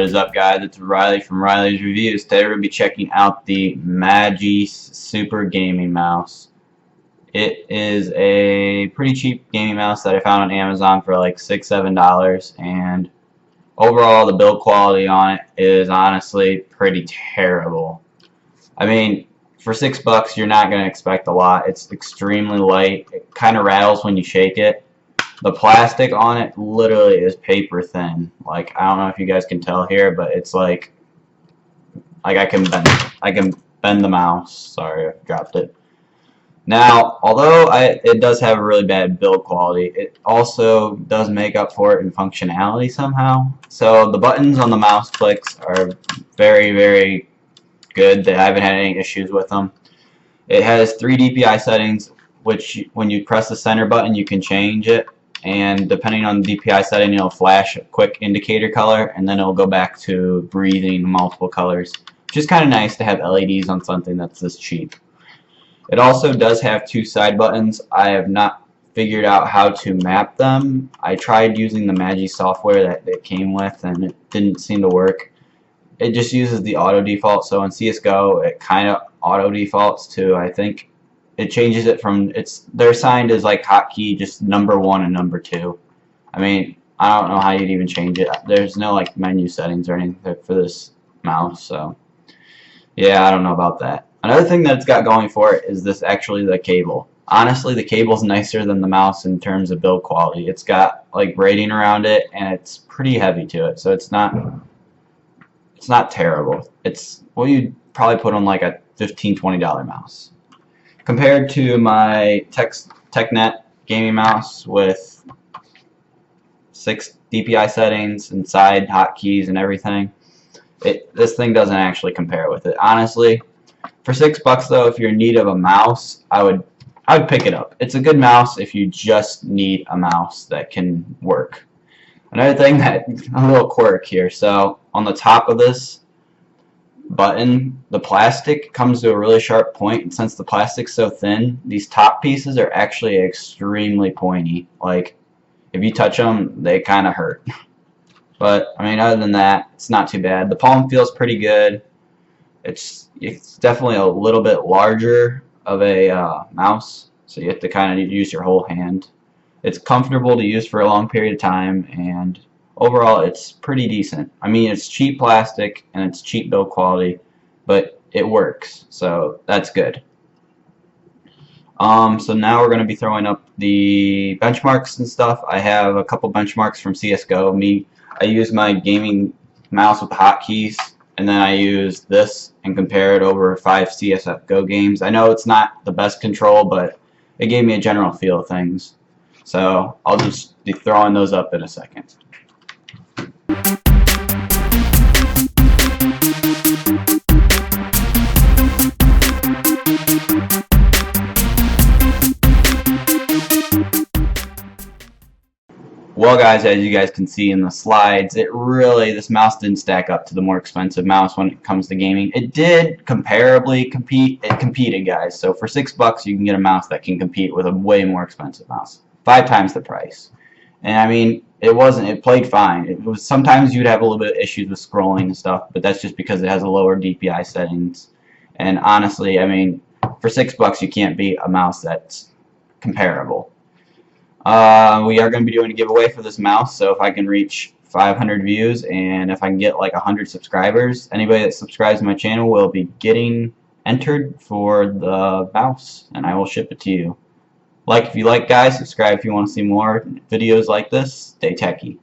What is up, guys? It's Riley from Riley's Reviews. Today we're going to be checking out the Magece Super Gaming Mouse. It is a pretty cheap gaming mouse that I found on Amazon for like $6–7, and overall the build quality on it is honestly pretty terrible. I mean, for $6 you're not going to expect a lot. It's extremely light. It kind of rattles when you shake it. The plastic on it literally is paper thin. Like, I don't know if you guys can tell here, but it's like I can bend the mouse. Sorry, I dropped it. Now, although it does have a really bad build quality, it also does make up for it in functionality somehow. So the buttons on the mouse clicks are very, very good. I haven't had any issues with them. It has 3 DPI settings, which when you press the center button you can change it. And depending on the DPI setting, it'll flash a quick indicator color, and then it'll go back to breathing multiple colors, which is kind of nice to have LEDs on something that's this cheap. It also does have 2 side buttons. I have not figured out how to map them. I tried using the Magece software that it came with, and it didn't seem to work. It just uses the auto default, so in CSGO it kind of auto defaults to, I think, it changes it from, they're assigned as like hotkey just number 1 and number 2. I mean, I don't know how you'd even change it. There's no like menu settings or anything for this mouse, so yeah, I don't know about that. Another thing that it's got going for it is the cable. Honestly, the cable's nicer than the mouse in terms of build quality. It's got like braiding around it, and it's pretty heavy to it, so it's not terrible. It's what you'd probably put on like a $15–20 mouse. Compared to my TechNet gaming mouse with 6 DPI settings and side hotkeys and everything, this thing doesn't actually compare with it. Honestly, for $6 though, if you're in need of a mouse, I would pick it up. It's a good mouse if you just need a mouse that can work. Another thing, a little quirk here. So on the top of this button, the plastic comes to a really sharp point, and since the plastic's so thin, these top pieces are actually extremely pointy. Like, if you touch them, they kind of hurt. But I mean, other than that, it's not too bad. The palm feels pretty good. It's definitely a little bit larger of a mouse, so you have to kind of use your whole hand. It's comfortable to use for a long period of time, and overall it's pretty decent. I mean, it's cheap plastic and it's cheap build quality, but it works, so that's good. So now we're going to be throwing up the benchmarks and stuff. I have a couple benchmarks from CSGO. I use my gaming mouse with the hotkeys, and then I use this and compare it over 5 CSGO games. I know it's not the best control, but it gave me a general feel of things. So I'll just be throwing those up in a second. Well, guys, as you guys can see in the slides, this mouse didn't stack up to the more expensive mouse when it comes to gaming. It did comparably compete. It competed, guys. So for $6 you can get a mouse that can compete with a way more expensive mouse. 5 times the price. And I mean, it played fine. It was, sometimes you'd have a little bit of issues with scrolling and stuff, but that's just because it has a lower DPI settings. And honestly, I mean, for $6 you can't beat a mouse that's comparable. We are going to be doing a giveaway for this mouse, so if I can reach 500 views and if I can get like 100 subscribers, anybody that subscribes to my channel will be getting entered for the mouse, and I will ship it to you. Like if you like, guys, subscribe if you want to see more videos like this. Stay techie.